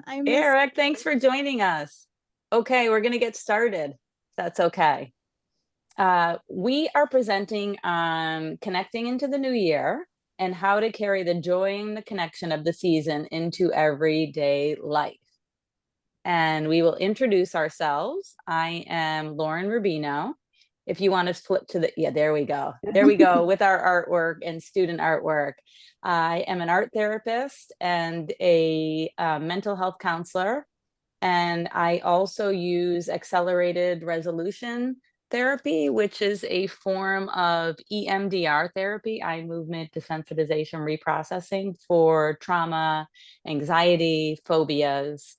I miss. Eric, thanks for joining us. Okay, we're going to get started. That's okay. We are presenting on connecting into the new year and how to carry the joy and the connection of the season into everyday life. And we will introduce ourselves. I am Loren Rubino. If you want to flip to yeah, there we go. There we go with our artwork and student artwork. I am an art therapist and a mental health counselor. And I also use accelerated resolution therapy, which is a form of EMDR therapy, eye movement desensitization reprocessing for trauma, anxiety, phobias.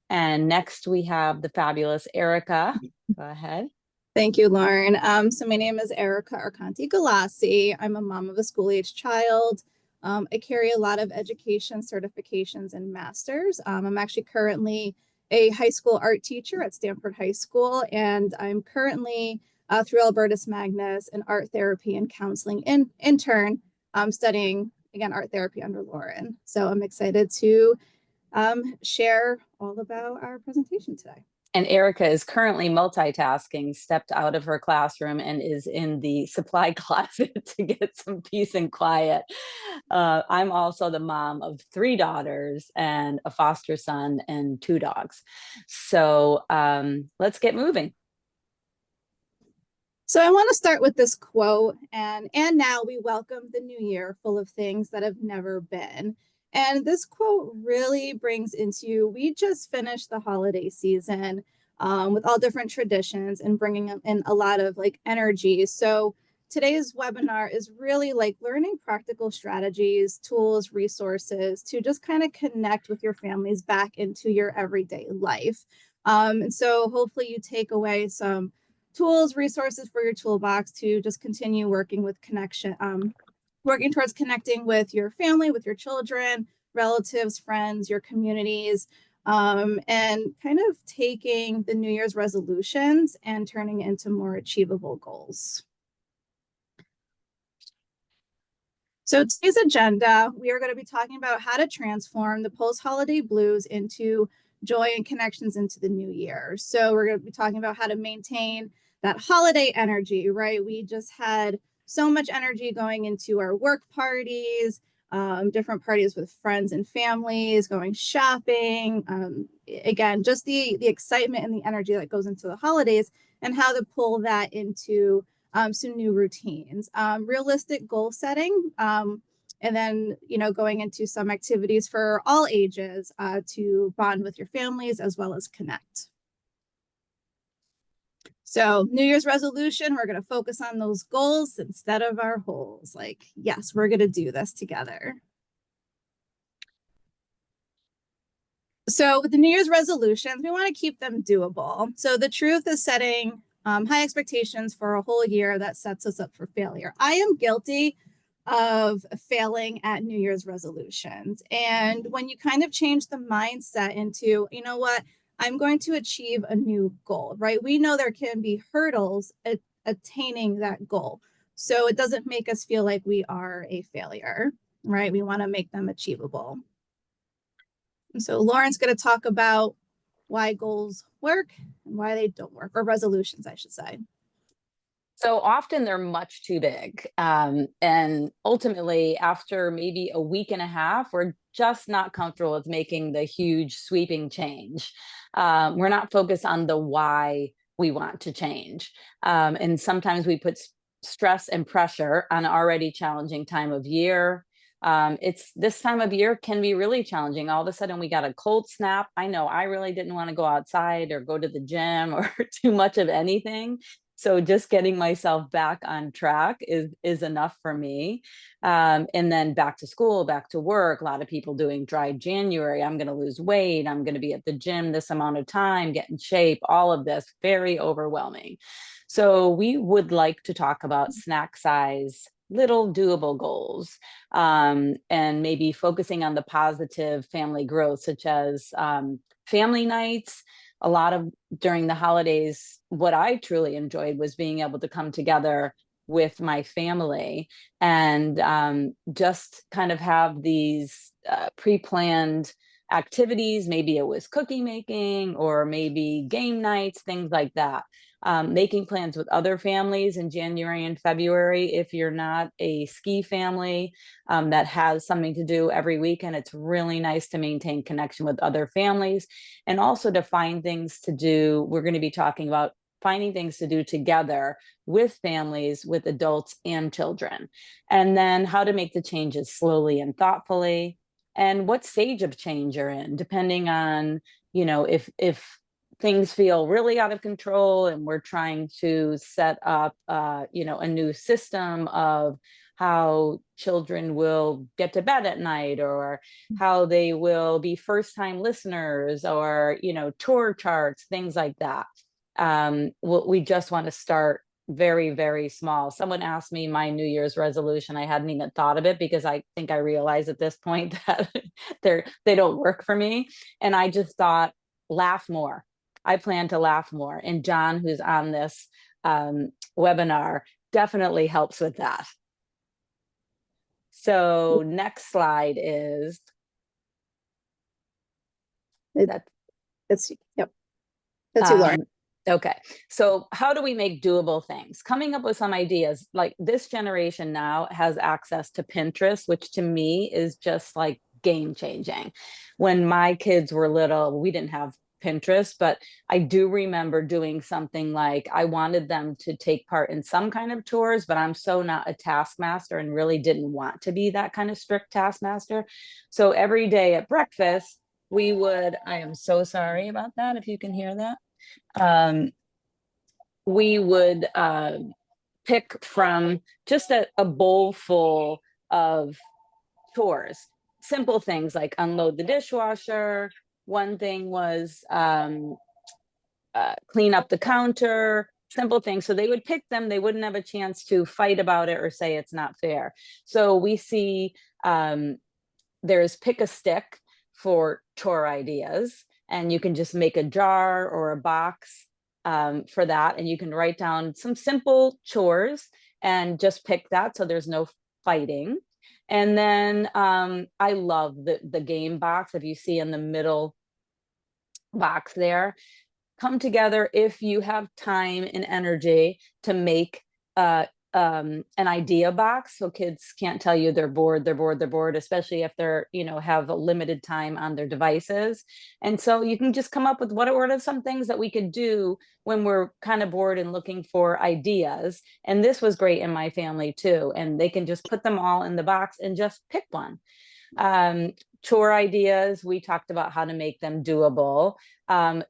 And next we have the fabulous Erika. Go ahead. Thank you, Lauren. So my name is Erika Arcanti Galassi. I'm a mom of a school-age child. I carry a lot of education certifications and masters. I'm actually currently a high school art teacher at Stanford High School, and I'm currently through Albertus Magnus an art therapy and counseling intern studying, again, art therapy under Loren. So I'm excited to share all about our presentation today. And Erika is currently multitasking, stepped out of her classroom and is in the supply closet to get some peace and quiet. I'm also the mom of 3 daughters and a foster son and 2 dogs. So let's get moving. So I want to start with this quote, and now we welcome the new year full of things that have never been. And this quote really brings into, we just finished the holiday season with all different traditions and bringing in a lot of like energy. So today's webinar is really like learning practical strategies, tools, resources to just kind of connect with your families back into your everyday life. And so hopefully you take away some tools, resources for your toolbox to just continue working with connection, working towards connecting with your family, with your children, relatives, friends, your communities, and kind of taking the New Year's resolutions and turning it into more achievable goals. So today's agenda, we are going to be talking about how to transform the post-holiday blues into joy and connections into the new year. So we're going to be talking about how to maintain that holiday energy, right? We just had so much energy going into our work parties, different parties with friends and families, going shopping. Again, just the excitement and the energy that goes into the holidays and how to pull that into some new routines, realistic goal setting, and then, going into some activities for all ages to bond with your families as well as connect. So New Year's resolution, we're going to focus on those goals instead of our holes. Like, yes, we're going to do this together. So with the New Year's resolutions, we want to keep them doable. So the truth is setting high expectations for a whole year that sets us up for failure. I am guilty of failing at New Year's resolutions. And when you kind of change the mindset into, you know what, I'm going to achieve a new goal, right? We know there can be hurdles at attaining that goal. So it doesn't make us feel like we are a failure, right? We want to make them achievable. And so Lauren's going to talk about why goals work and why they don't work, or resolutions, I should say. So often they're much too big. And ultimately, after maybe a week and a half, we're just not comfortable with making the huge sweeping change. We're not focused on the why we want to change. And sometimes we put stress and pressure on an already challenging time of year. It's this time of year can be really challenging. All of a sudden we got a cold snap. I know I really didn't want to go outside or go to the gym or too much of anything. So just getting myself back on track is enough for me. And then back to school, back to work, a lot of people doing dry January. I'm going to lose weight. I'm going to be at the gym this amount of time, get in shape, all of this, very overwhelming. So we would like to talk about snack size, little doable goals, and maybe focusing on the positive family growth, such as family nights. A lot of during the holidays, what I truly enjoyed was being able to come together with my family and just kind of have these pre-planned activities. Maybe it was cookie making or maybe game nights, things like that. Making plans with other families in January and February. If you're not a ski family that has something to do every weekend, it's really nice to maintain connection with other families and also to find things to do. We're going to be talking about finding things to do together with families, with adults and children, and then how to make the changes slowly and thoughtfully, and what stage of change you're in, depending on, if things feel really out of control and we're trying to set up, a new system of how children will get to bed at night, or how they will be first time listeners, or, tour charts, things like that. We just want to start very, very small. Someone asked me my New Year's resolution. I hadn't even thought of it because I think I realize at this point that they don't work for me. And I just thought, laugh more. I plan to laugh more. And John, who's on this webinar, definitely helps with that. So next slide is that. Yep. That's you, Loren. Okay. So how do we make doable things? Coming up with some ideas. Like, this generation now has access to Pinterest, which to me is just like game changing. When my kids were little, we didn't have Pinterest, but I do remember doing something like, I wanted them to take part in some kind of tours, but I'm so not a taskmaster and really didn't want to be that kind of strict taskmaster. So every day at breakfast, I am so sorry about that if you can hear that. We would pick from just a bowl full of chores, simple things like unload the dishwasher. One thing was clean up the counter, simple things. So they would pick them. They wouldn't have a chance to fight about it or say it's not fair. So we see there's pick a stick for chore ideas, and you can just make a jar or a box for that. And you can write down some simple chores and just pick that, so there's no fighting. And then I love the game box. If you see in the middle box there, come together if you have time and energy to make an idea box, so kids can't tell you they're bored, especially if they're, have a limited time on their devices. And so you can just come up with what are some things that we could do when we're kind of bored and looking for ideas. And this was great in my family too. And they can just put them all in the box and just pick one. Chore ideas, we talked about how to make them doable.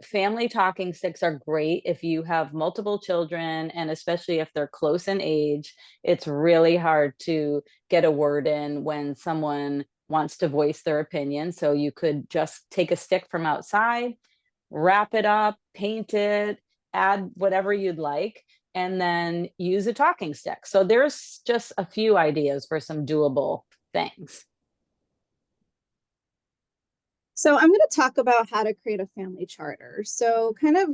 Family talking sticks are great if you have multiple children, and especially if they're close in age. It's really hard to get a word in when someone wants to voice their opinion. So you could just take a stick from outside, wrap it up, paint it, add whatever you'd like, and then use a talking stick. So there's just a few ideas for some doable things. So I'm going to talk about how to create a family charter. So kind of,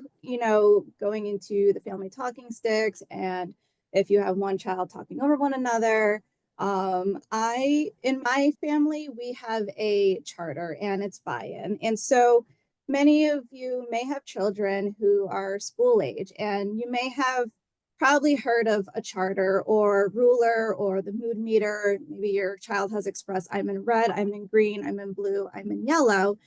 going into the family talking sticks, and if you have one child talking over one another. In my family, we have a charter and it's buy-in. And so many of you may have children who are school age, and you may have probably heard of a charter or ruler or the mood meter. Maybe your child has expressed, I'm in red, I'm in green, I'm in blue, I'm in yellow.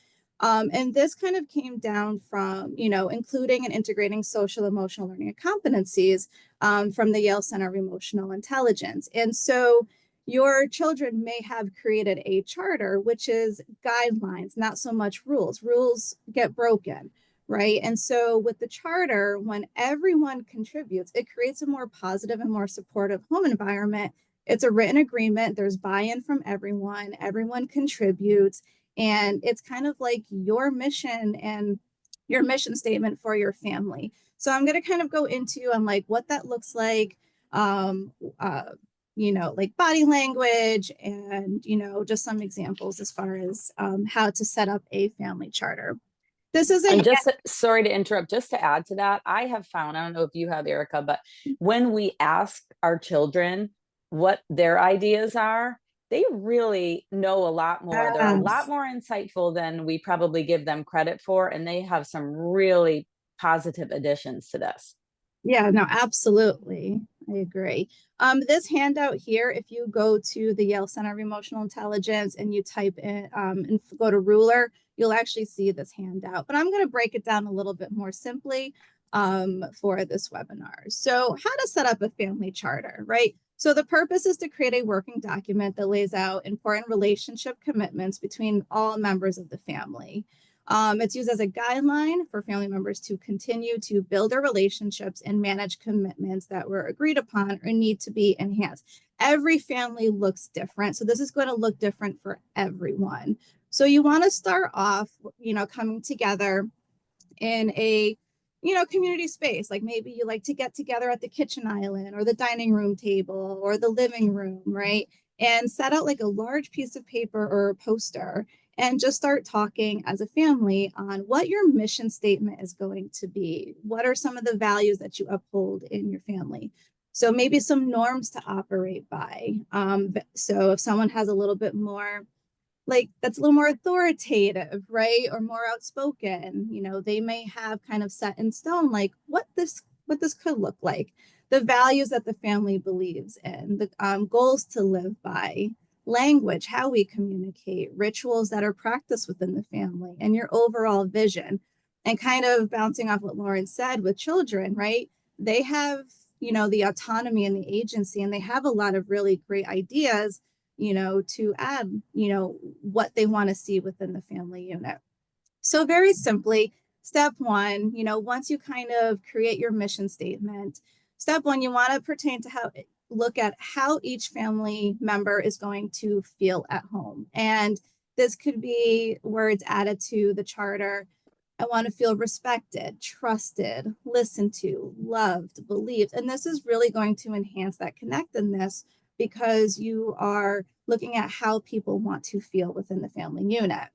And this kind of came down from, including and integrating social emotional learning competencies from the Yale Center of Emotional Intelligence. And so your children may have created a charter, which is guidelines, not so much rules. Rules get broken, right? And so with the charter, when everyone contributes, it creates a more positive and more supportive home environment. It's a written agreement. There's buy-in from everyone. Everyone contributes. And it's kind of like your mission and your mission statement for your family. So I'm going to kind of go into on like what that looks like, like body language and, just some examples as far as how to set up a family charter. This isn't. And just sorry to interrupt, just to add to that, I have found, I don't know if you have, Erika, but when we ask our children what their ideas are, they really know a lot more. They're a lot Yes. more insightful than we probably give them credit for, and they have some really positive additions to this. Yeah, no, absolutely. I agree. This handout here, if you go to the Yale Center of Emotional Intelligence and you type in and go to ruler, you'll actually see this handout. But I'm going to break it down a little bit more simply for this webinar. So, how to set up a family charter, right? So, the purpose is to create a working document that lays out important relationship commitments between all members of the family. It's used as a guideline for family members to continue to build their relationships and manage commitments that were agreed upon or need to be enhanced. Every family looks different, so this is going to look different for everyone. So you want to start off, coming together in a community space, like maybe you like to get together at the kitchen island or the dining room table or the living room, right? And set out like a large piece of paper or a poster and just start talking as a family on what your mission statement is going to be. What are some of the values that you uphold in your family? So maybe some norms to operate by. So if someone has a little bit more, like, that's a little more authoritative, right? Or more outspoken, they may have kind of set in stone like what this could look like, the values that the family believes in, the goals to live by, language, how we communicate, rituals that are practiced within the family, and your overall vision. And kind of bouncing off what Loren said with children, right? They have, the autonomy and the agency, and they have a lot of really great ideas, to add, what they want to see within the family unit. So, very simply, step one, once you kind of create your mission statement, step one, you want to pertain to look at how each family member is going to feel at home. And this could be words added to the charter. I want to feel respected, trusted, listened to, loved, believed. And this is really going to enhance that connectedness because you are looking at how people want to feel within the family unit.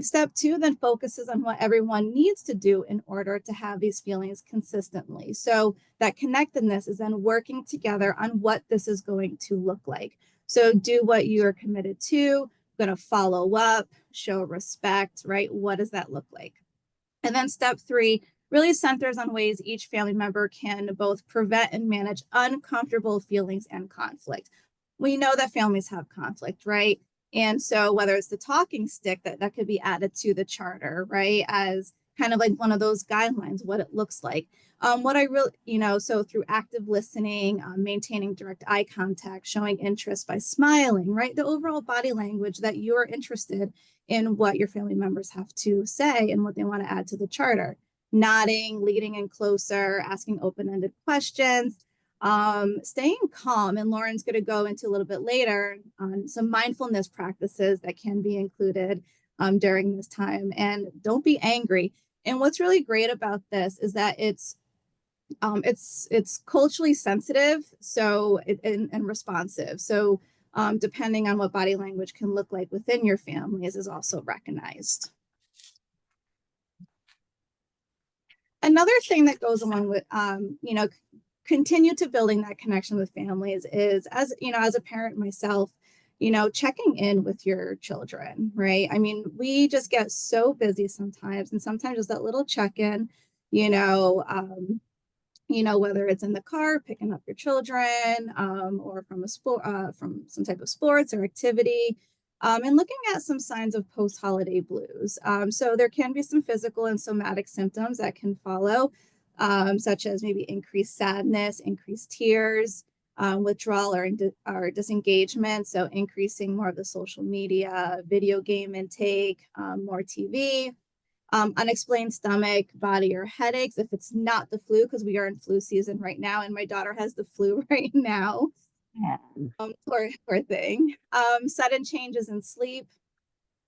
Step two then focuses on what everyone needs to do in order to have these feelings consistently. So that connectedness is then working together on what this is going to look like. So do what you're committed to, going to follow up, show respect, right? What does that look like? And then step three really centers on ways each family member can both prevent and manage uncomfortable feelings and conflict. We know that families have conflict, right? And so whether it's the talking stick that could be added to the charter, right, as kind of like one of those guidelines, what it looks like. What I really, so through active listening, maintaining direct eye contact, showing interest by smiling, right? The overall body language that you're interested in what your family members have to say and what they want to add to the charter. Nodding, leading in closer, asking open-ended questions, staying calm. And Lauren's going to go into a little bit later on some mindfulness practices that can be included during this time. And don't be angry. And what's really great about this is that it's culturally sensitive, so and responsive. So depending on what body language can look like within your families is also recognized. Another thing that goes along with continue to building that connection with families is, as a parent myself, checking in with your children, right? I mean, we just get so busy sometimes, and sometimes just that little check-in, you know um, whether it's in the car, picking up your children, or from a sport, from some type of sports or activity, and looking at some signs of post-holiday blues. So there can be some physical and somatic symptoms that can follow, such as maybe increased sadness, increased tears, withdrawal or disengagement. So increasing more of the social media, video game intake, more TV, unexplained stomach, body, or headaches. If it's not the flu, because we are in flu season right now, and my daughter has the flu right now. Yeah. Poor thing. Sudden changes in sleep,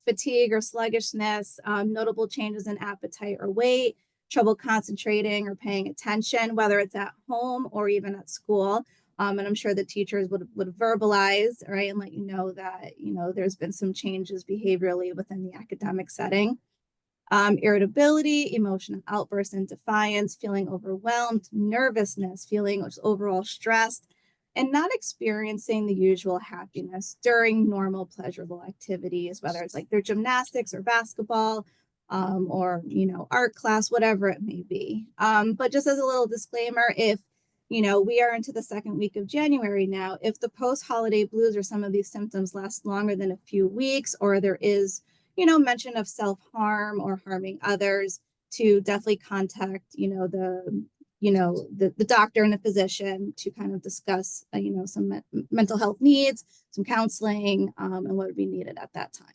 fatigue or sluggishness, notable changes in appetite or weight, trouble concentrating or paying attention, whether it's at home or even at school. And I'm sure the teachers would verbalize, right, and let you know that, there's been some changes behaviorally within the academic setting. Irritability, emotional outbursts and defiance, feeling overwhelmed, nervousness, feeling overall stressed. and not experiencing the usual happiness during normal pleasurable activities, whether it's like their gymnastics or basketball, or art class, whatever it may be. But just as a little disclaimer, if we are into the second week of January now, if the post-holiday blues or some of these symptoms last longer than a few weeks, or there is mention of self-harm or harming others, to definitely contact the doctor and the physician to kind of discuss some mental health needs, some counseling, and what would be needed at that time.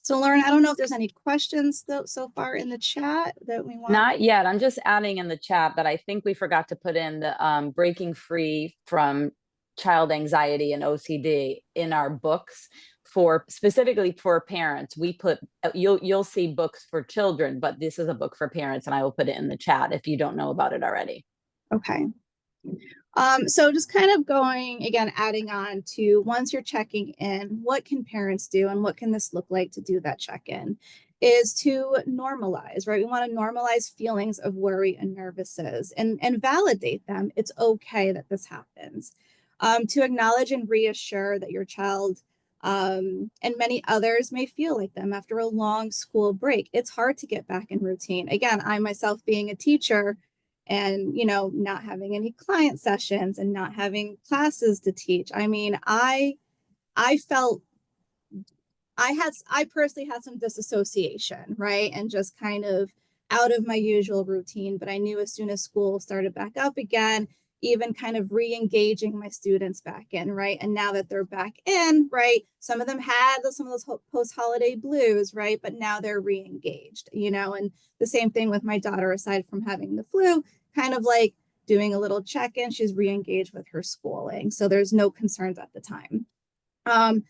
So Lauren, I don't know if there's any questions so far in the chat that we want. Not yet. I'm just adding in the chat that I think we forgot to put in the breaking free from child anxiety and OCD in our books for specifically for parents. We put you'll see books for children, but this is a book for parents, and I will put it in the chat if you don't know about it already. Okay. So just kind of going again, adding on to once you're checking in, what can parents do and what can this look like to do that check-in is to normalize, right? We want to normalize feelings of worry and nervousness and validate them. It's okay that this happens. To acknowledge and reassure that your child and many others may feel like them after a long school break. It's hard to get back in routine. Again, I myself being a teacher, and not having any client sessions and not having classes to teach, I mean, I felt I personally had some disassociation, right, and just kind of out of my usual routine. But I knew as soon as school started back up again, even kind of re-engaging my students back in, right, and now that they're back in, right, some of them had some of those post-holiday blues, right, but now they're re-engaged, and the same thing with my daughter. Aside from having the flu, kind of like doing a little check-in, she's re-engaged with her schooling, so there's no concerns at the time. And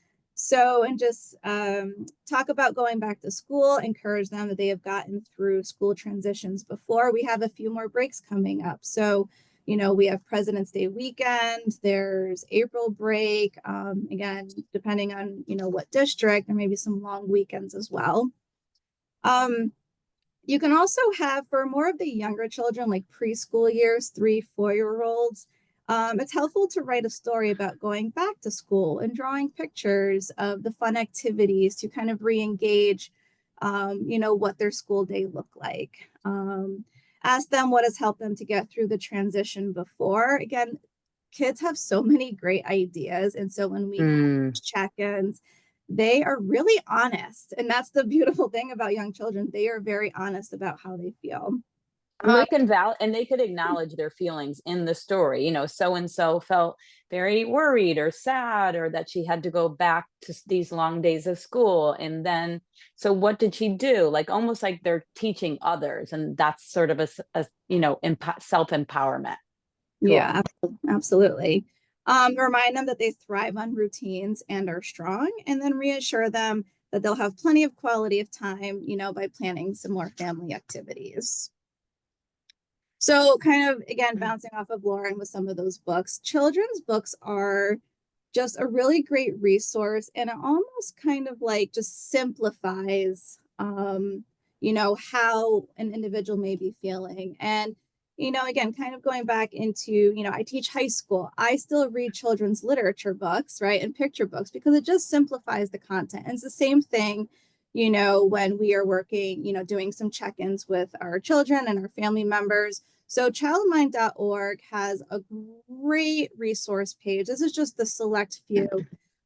just talk about going back to school, encourage them that they have gotten through school transitions before. We have a few more breaks coming up. So, we have President's Day weekend, there's April break. Again, depending on, what district, there may be some long weekends as well. You can also have, for more of the younger children, like preschool years, 3-4-year-olds, it's helpful to write a story about going back to school and drawing pictures of the fun activities to kind of re-engage, what their school day looked like. Ask them what has helped them to get through the transition before. Again, kids have so many great ideas. And so when we have check-ins, they are really honest. And that's the beautiful thing about young children. They are very honest about how they feel. And they could acknowledge their feelings in the story. So and so felt very worried or sad, or that she had to go back to these long days of school. And then, so what did she do? Like almost like they're teaching others, and that's sort of a self-empowerment. Yeah, absolutely. Remind them that they thrive on routines and are strong, and then reassure them that they'll have plenty of quality of time, by planning some more family activities. So kind of, again, bouncing off of Loren with some of those books, children's books are just a really great resource, and it almost kind of like just simplifies, how an individual may be feeling. And, again, kind of going back into, I teach high school. I still read children's literature books, right, and picture books, because it just simplifies the content. And it's the same thing, when we are working, doing some check-ins with our children and our family members. So childmind.org has a great resource page. This is just the select few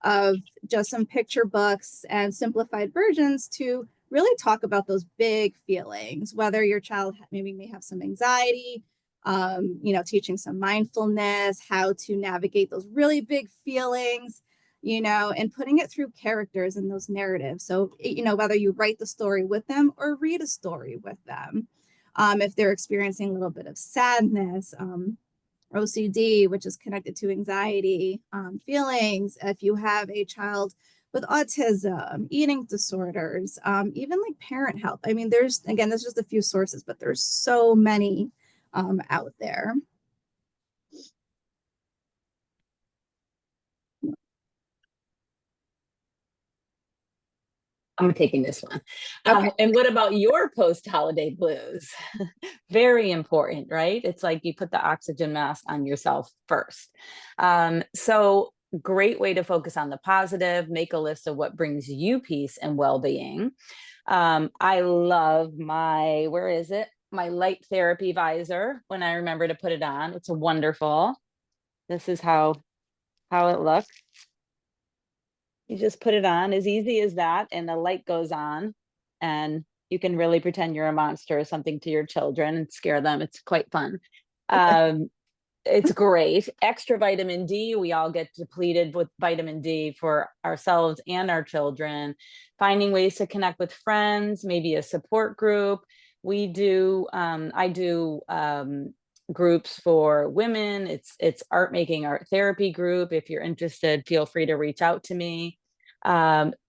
of just some picture books and simplified versions to really talk about those big feelings, whether your child maybe may have some anxiety, teaching some mindfulness, how to navigate those really big feelings, and putting it through characters in those narratives. So, whether you write the story with them or read a story with them. If they're experiencing a little bit of sadness, OCD, which is connected to anxiety, feelings, if you have a child with autism, eating disorders, even like parent help. I mean, there's just a few sources, but there's so many out there. I'm taking this one. Okay. And what about your post-holiday blues? Very important, right? It's like you put the oxygen mask on yourself first. So great way to focus on the positive, make a list of what brings you peace and well-being. I love my, where is it? My light therapy visor when I remember to put it on. It's wonderful. This is how it looks. You just put it on as easy as that, and the light goes on, and you can really pretend you're a monster or something to your children and scare them. It's quite fun. Um, it's great. Extra vitamin D. We all get depleted with vitamin D for ourselves and our children. Finding ways to connect with friends, maybe a support group. I do groups for women. It's art making, art therapy group. If you're interested, feel free to reach out to me.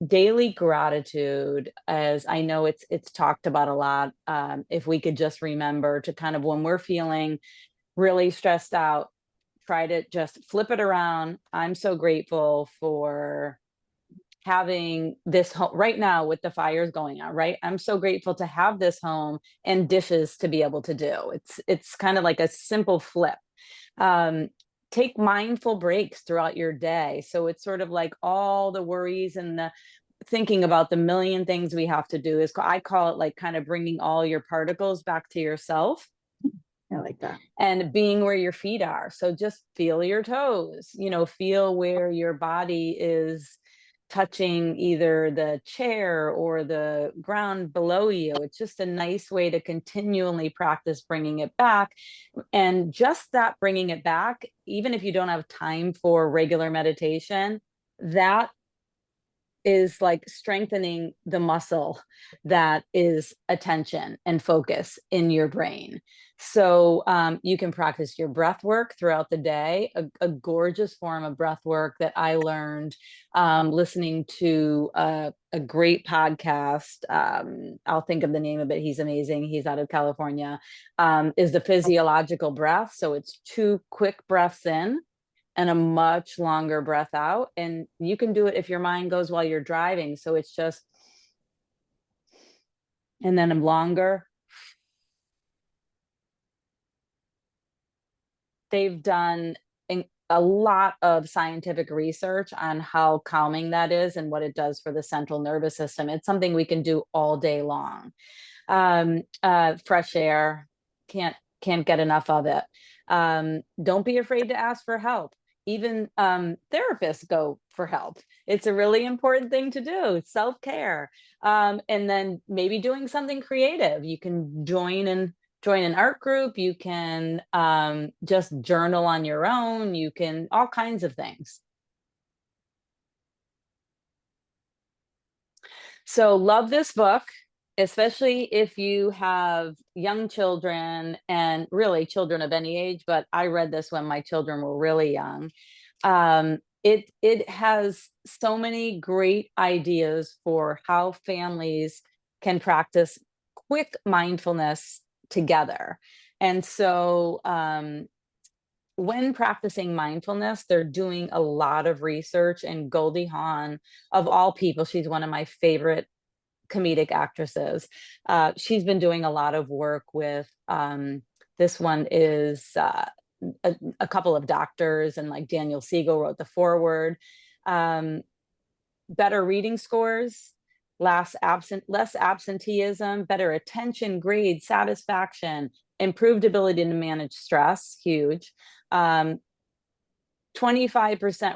Daily gratitude, as I know it's talked about a lot. If we could just remember to kind of, when we're feeling really stressed out, try to just flip it around. I'm so grateful for having this home right now with the fires going on, right? I'm so grateful to have this home and dishes to be able to do. It's kind of like a simple flip. Um, Take mindful breaks throughout your day. So it's sort of like all the worries and the thinking about the million things we have to do, is I call it like kind of bringing all your particles back to yourself I like that. and being where your feet are. So just feel your toes, feel where your body is touching either the chair or the ground below you. It's just a nice way to continually practice bringing it back. And just that bringing it back, even if you don't have time for regular meditation, that is like strengthening the muscle that is attention and focus in your brain. So you can practice your breath work throughout the day. A gorgeous form of breath work that I learned listening to a great podcast. I'll think of the name of it. He's amazing. He's out of California. Is the physiological breath. So it's 2 quick breaths in and a much longer breath out. And you can do it if your mind goes while you're driving. So it's just, and then a longer. They've done a lot of scientific research on how calming that is and what it does for the central nervous system. It's something we can do all day long. Fresh air, can't get enough of it. Don't be afraid to ask for help. Even therapists go for help. It's a really important thing to do. Self-care. And then maybe doing something creative. You can join an art group. You can just journal on your own. You can all kinds of things. So love this book, especially if you have young children, and really children of any age, but I read this when my children were really young. It has so many great ideas for how families can practice quick mindfulness together. And so when practicing mindfulness, they're doing a lot of research, and Goldie Hawn, of all people, she's one of my favorite comedic actresses. She's been doing a lot of work with, this one is a couple of doctors, and like Daniel Siegel wrote the foreword. Um, Better reading scores, less absenteeism, better attention, grades, satisfaction, improved ability to manage stress, huge. 25%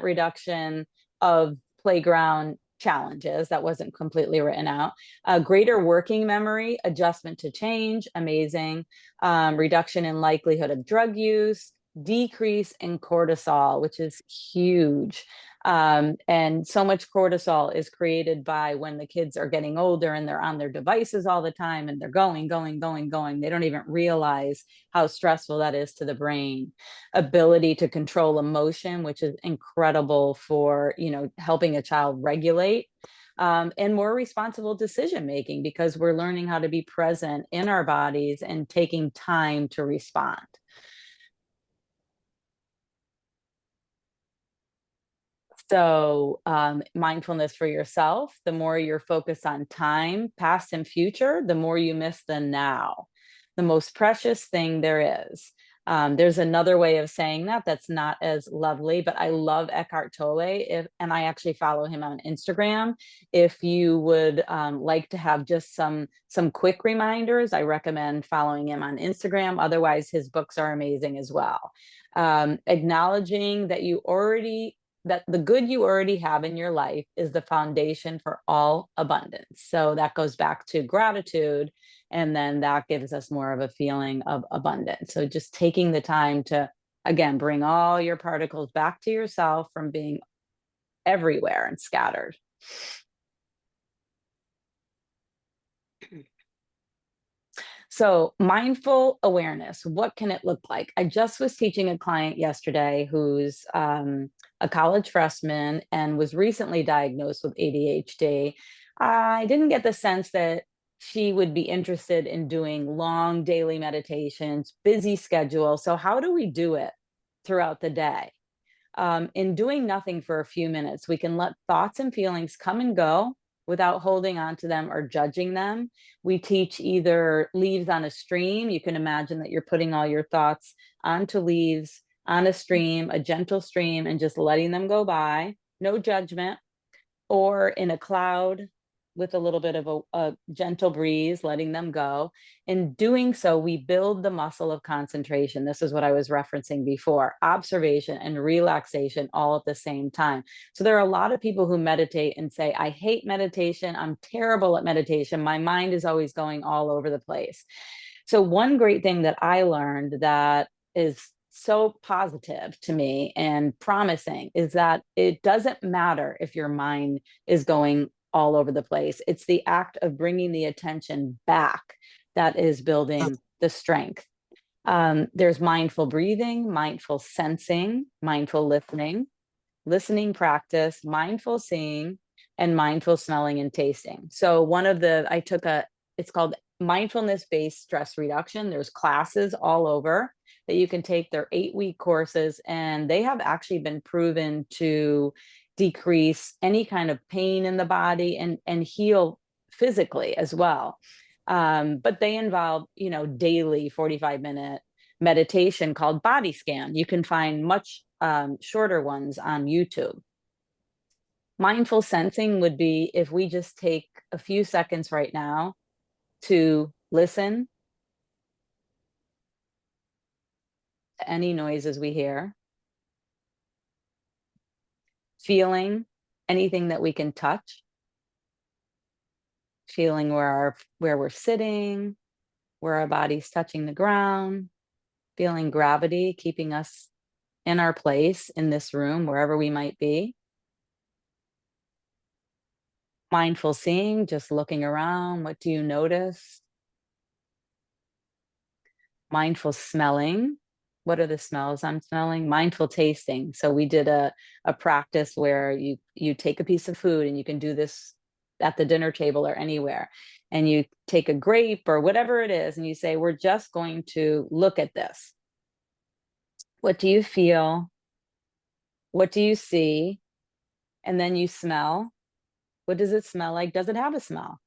reduction of playground challenges. That wasn't completely written out. Greater working memory, adjustment to change, amazing. Reduction in likelihood of drug use, decrease in cortisol, which is huge. And so much cortisol is created by when the kids are getting older and they're on their devices all the time, and they're going. They don't even realize how stressful that is to the brain. Ability to control emotion, which is incredible for, helping a child regulate. And more responsible decision making, because we're learning how to be present in our bodies and taking time to respond. So, mindfulness for yourself, the more you're focused on time, past and future, the more you miss the now, the most precious thing there is. There's another way of saying that that's not as lovely, but I love Eckhart Tolle, and I actually follow him on Instagram. If you would like to have just some quick reminders, I recommend following him on Instagram. Otherwise, his books are amazing as well. Acknowledging that the good you already have in your life is the foundation for all abundance. So that goes back to gratitude. And then that gives us more of a feeling of abundance. So just taking the time to, again, bring all your particles back to yourself from being everywhere and scattered. So, mindful awareness, what can it look like? I just was teaching a client yesterday who's a college freshman and was recently diagnosed with ADHD. I didn't get the sense that she would be interested in doing long daily meditations, busy schedule. So, how do we do it throughout the day? In doing nothing for a few minutes, we can let thoughts and feelings come and go without holding on to them or judging them. We teach either leaves on a stream. You can imagine that you're putting all your thoughts onto leaves on a stream, a gentle stream, and just letting them go by, no judgment, or in a cloud with a little bit of a gentle breeze, letting them go. In doing so, we build the muscle of concentration. This is what I was referencing before, observation and relaxation all at the same time. So there are a lot of people who meditate and say, I hate meditation. I'm terrible at meditation. My mind is always going all over the place. So one great thing that I learned that is so positive to me and promising is that it doesn't matter if your mind is going all over the place. It's the act of bringing the attention back that is building the strength. There's mindful breathing, mindful sensing, mindful listening practice, mindful seeing, and mindful smelling and tasting. So it's called mindfulness based stress reduction. There's classes all over that you can take. They're 8-week courses, and they have actually been proven to decrease any kind of pain in the body and heal physically as well. But they involve, daily 45-minute meditation called Body Scan. You can find much shorter ones on YouTube. Mindful sensing would be if we just take a few seconds right now to listen to any noises we hear, feeling anything that we can touch, feeling where we're sitting, where our body's touching the ground, feeling gravity keeping us in our place in this room, wherever we might be. Mindful seeing, just looking around. What do you notice? Mindful smelling. What are the smells I'm smelling? Mindful tasting. So we did a practice where you take a piece of food, and you can do this at the dinner table or anywhere. And you take a grape or whatever it is, and you say, we're just going to look at this. What do you feel? What do you see? And then you smell. What does it smell like? Does it have a smell?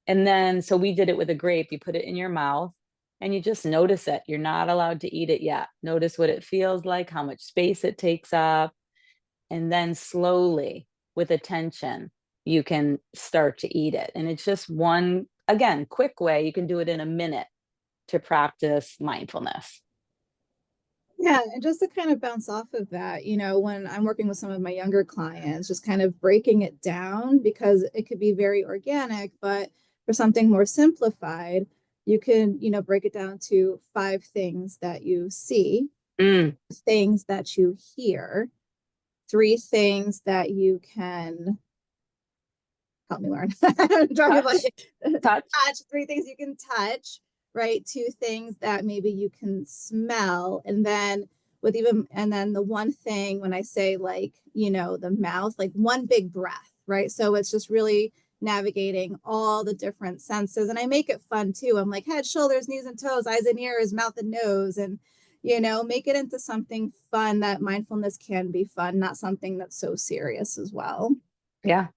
And then, so we did it with a grape. You put it in your mouth and you just notice it. You're not allowed to eat it yet. Notice what it feels like, how much space it takes up. And then slowly, with attention, you can start to eat it. And it's just one, again, quick way. You can do it in a minute to practice mindfulness. Yeah, and just to kind of bounce off of that, when I'm working with some of my younger clients, just kind of breaking it down because it could be very organic, but for something more simplified, you can, break it down to 5 things that you see, Mm, things that you hear, 3 things that you can help me learn. I'm talking about touch, touch. touch, 3 things you can touch, right? 2 things that maybe you can smell. And then the one thing when I say like, the mouth, like one big breath, right? So it's just really navigating all the different senses. And I make it fun too. I'm like head, shoulders, knees and toes, eyes and ears, mouth and nose. And Make it into something fun. That mindfulness can be fun, not something that's so serious as well. Yeah.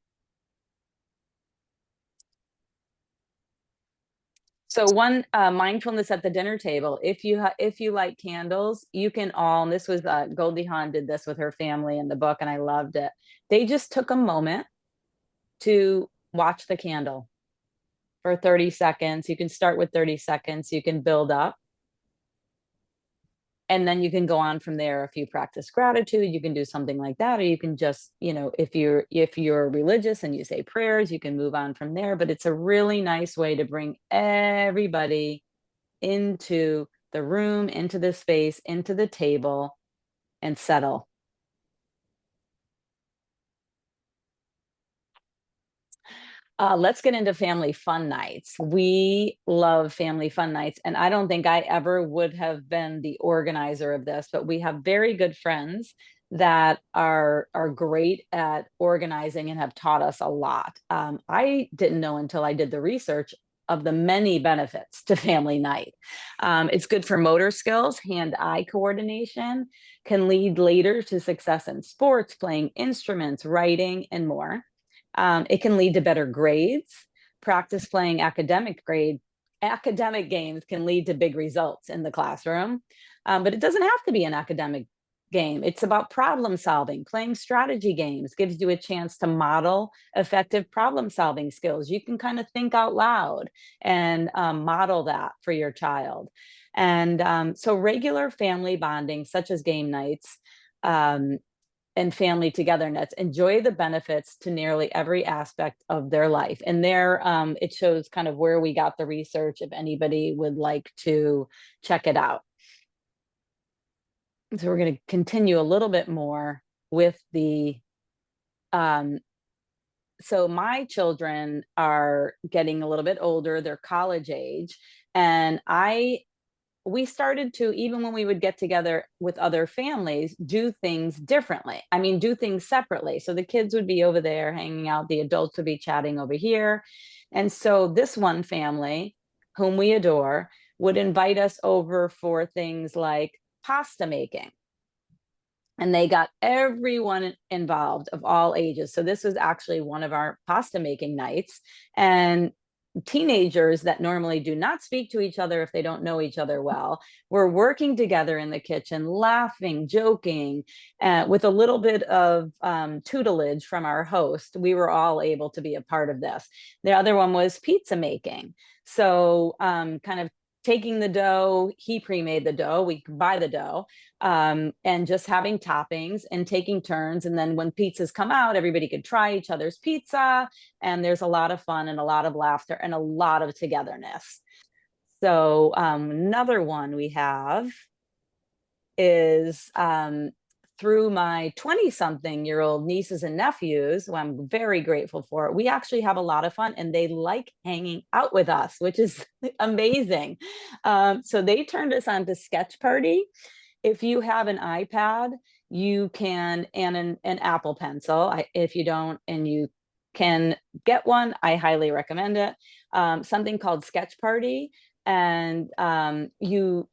So one mindfulness at the dinner table. If you like candles, you can all. And this was Goldie Hawn did this with her family in the book, and I loved it. They just took a moment to watch the candle for 30 seconds. You can start with 30 seconds. You can build up, and then you can go on from there. If you practice gratitude, you can do something like that, or you can just, if you're religious and you say prayers, you can move on from there. But it's a really nice way to bring everybody into the room, into the space, into the table, and settle. Let's get into family fun nights. We love family fun nights, and I don't think I ever would have been the organizer of this, but we have very good friends that are great at organizing and have taught us a lot. I didn't know until I did the research of the many benefits to family night. It's good for motor skills, hand-eye coordination, can lead later to success in sports, playing instruments, writing, and more. It can lead to better grades. Practice playing academic games can lead to big results in the classroom. But it doesn't have to be an academic game. It's about problem solving. Playing strategy games gives you a chance to model effective problem solving skills. You can kind of think out loud and model that for your child. And so regular family bonding, such as game nights, um, and family togetherness enjoy the benefits to nearly every aspect of their life. And there, it shows kind of where we got the research if anybody would like to check it out. So we're going to continue a little bit more with the so my children are getting a little bit older, they're college age, and we started to, even when we would get together with other families, do things differently. I mean, do things separately. So the kids would be over there hanging out, the adults would be chatting over here. And so this one family, whom we adore, would invite us over for things like pasta making. And they got everyone involved of all ages. So this was actually one of our pasta making nights. And teenagers that normally do not speak to each other if they don't know each other well were working together in the kitchen, laughing, joking, with a little bit of tutelage from our host. We were all able to be a part of this. The other one was pizza making. So kind of taking the dough, he pre-made the dough, we could buy the dough, and just having toppings and taking turns. And then when pizzas come out, everybody could try each other's pizza. And there's a lot of fun and a lot of laughter and a lot of togetherness. So another one we have is through my 20-something-year-old nieces and nephews, who I'm very grateful for. We actually have a lot of fun, and they like hanging out with us, which is amazing. So they turned us on to Sketch Party. If you have an iPad, you can, and an Apple Pencil. If you don't, and you can get one, I highly recommend it. Something called Sketch Party, and you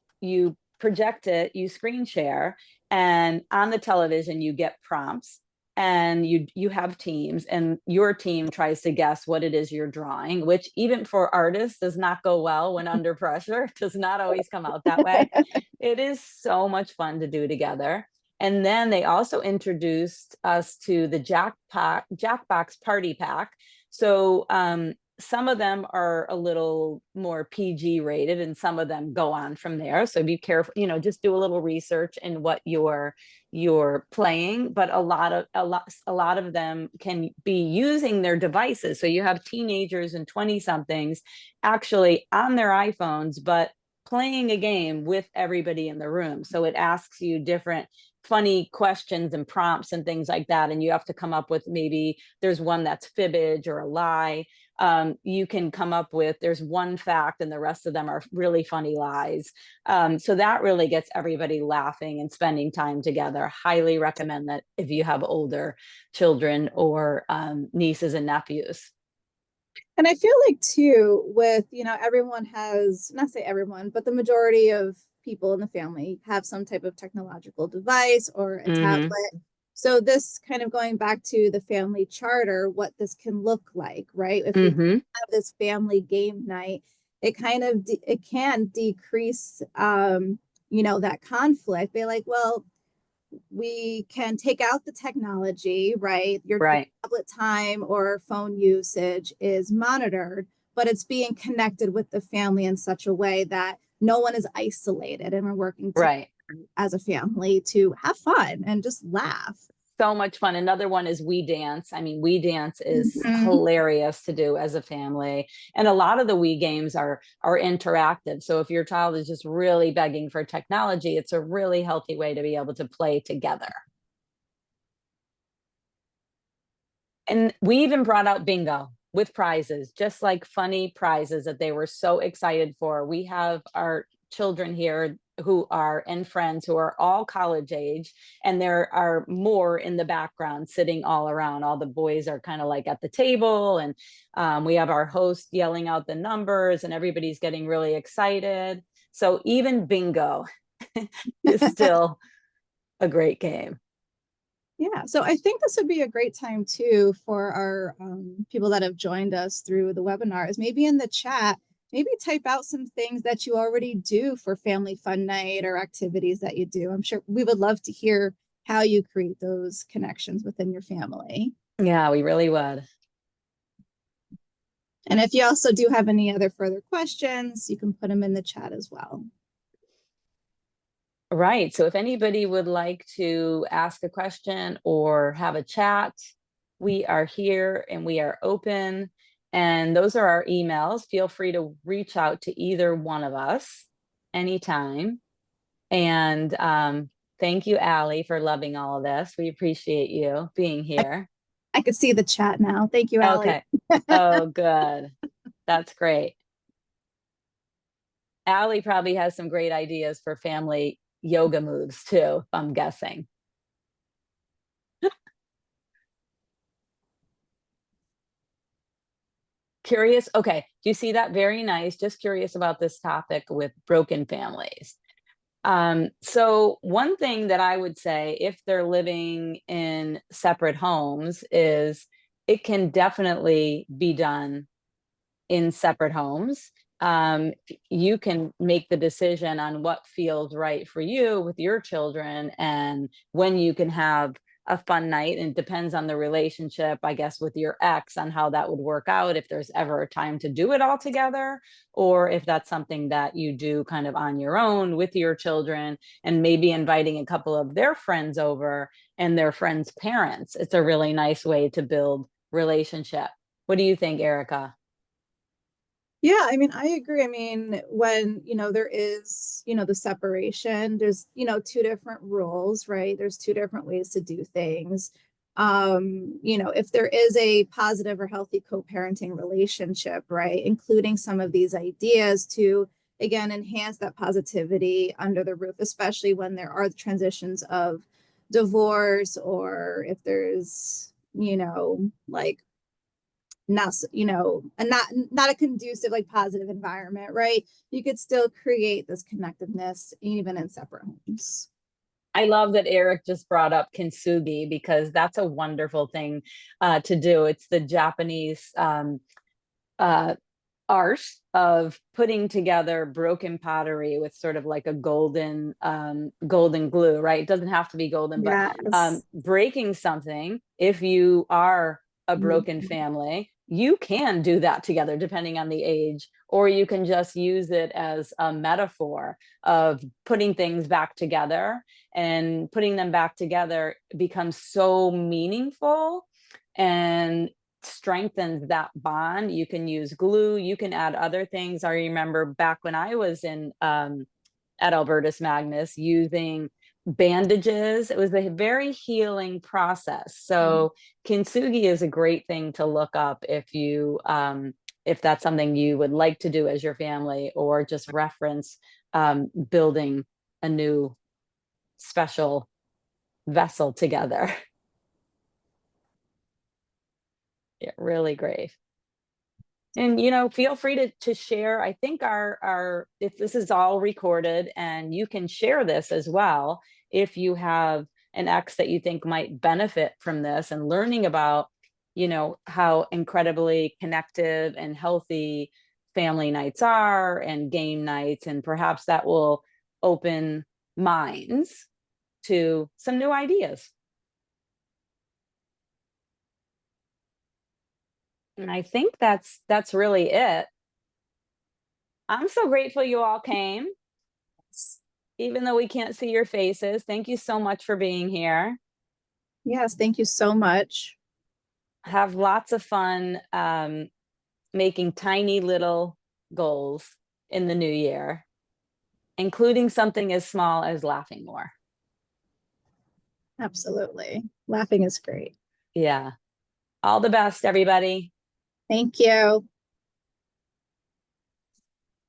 project it, you screen share, and on the television you get prompts, and you have teams, and your team tries to guess what it is you're drawing, which even for artists does not go well when under pressure. It does not always come out that way. It is so much fun to do together. And then they also introduced us to the Jackbox Party Pack. So some of them are a little more PG rated, and some of them go on from there. So be careful, just do a little research in what you're playing. But a lot of them can be using their devices. So you have teenagers and 20 somethings actually on their iPhones, but playing a game with everybody in the room. So it asks you different funny questions and prompts and things like that. And you have to come up with, maybe there's one that's fibbage or a lie. You can come up with, there's one fact and the rest of them are really funny lies. So that really gets everybody laughing and spending time together. Highly recommend that if you have older children or nieces and nephews. And I feel like too, with, everyone has, not say everyone, but the majority of people in the family have some type of technological device or a Mm-hmm. tablet. So this kind of going back to the family charter, what this can look like, right? If we Mm-hmm. have this family game night, it kind of it can decrease that conflict. They're like, well, we can take out the technology, right? Your Right. tablet time or phone usage is monitored, but it's being connected with the family in such a way that no one is isolated and we're working together Right. as a family to have fun and just laugh. So much fun. Another one is We Dance. I mean, We Dance is Mhm. hilarious to do as a family. And a lot of the Wii games are interactive. So if your child is just really begging for technology, it's a really healthy way to be able to play together. And we even brought out bingo with prizes, just like funny prizes that they were so excited for. We have our children here who are and friends who are all college age, and there are more in the background sitting all around. All the boys are kind of like at the table, and we have our host yelling out the numbers, and everybody's getting really excited. So even bingo is still a great game. Yeah, so I think this would be a great time too for our people that have joined us through the webinar is maybe in the chat, maybe type out some things that you already do for family fun night or activities that you do. I'm sure we would love to hear how you create those connections within your family. Yeah, we really would. And if you also do have any other further questions, you can put them in the chat as well. Right. So if anybody would like to ask a question or have a chat, we are here and we are open. And those are our emails. Feel free to reach out to either one of us anytime. And thank you, Allie, for loving all of this. We appreciate you being I, here. I could see the chat now. Thank you, Allie. Okay. Oh, good. That's great. Allie probably has some great ideas for family yoga moves too, I'm guessing. Curious? Okay. Do you see that? Very nice. Just curious about this topic with broken families. So one thing that I would say if they're living in separate homes is it can definitely be done in separate homes. You can make the decision on what feels right for you with your children and when you can have a fun night. And it depends on the relationship, I guess, with your ex on how that would work out, if there's ever a time to do it all together, or if that's something that you do kind of on your own with your children and maybe inviting a couple of their friends over and their friends' parents. It's a really nice way to build relationship. What do you think, Erica? Yeah, I mean, I agree. I mean, when, there is, the separation, there's, two different rules, right? There's two different ways to do things. If there is a positive or healthy co-parenting relationship, right, including some of these ideas to, again, enhance that positivity under the roof, especially when there are the transitions of divorce or if there's, like not a not a conducive like positive environment, right? You could still create this connectiveness even in separate homes. I love that Eric just brought up kintsugi because that's a wonderful thing to do. It's the Japanese uh, art of putting together broken pottery with sort of like a golden glue, right? It doesn't have to be golden, but Yes. breaking something, if you are a broken Mhm. family, you can do that together depending on the age, or you can just use it as a metaphor of putting things back together, and putting them back together becomes so meaningful and strengthens that bond. You can use glue, you can add other things. I remember back when I was in at Albertus Magnus using bandages. It was a very healing process. Yeah. So kintsugi is a great thing to look up if that's something you would like to do as your family, or just reference building a new special vessel together. Yeah, really great. And feel free to share. I think our if this is all recorded, and you can share this as well if you have an ex that you think might benefit from this and learning about, how incredibly connective and healthy family nights are and game nights, and perhaps that will open minds to some new ideas. And I think that's really it. I'm so grateful you all came, even though we can't see your faces. Thank you so much for being here. Yes, thank you so much. Have lots of fun making tiny little goals in the new year, including something as small as laughing more. Absolutely. Laughing is great. Yeah. All the best, everybody. Thank you.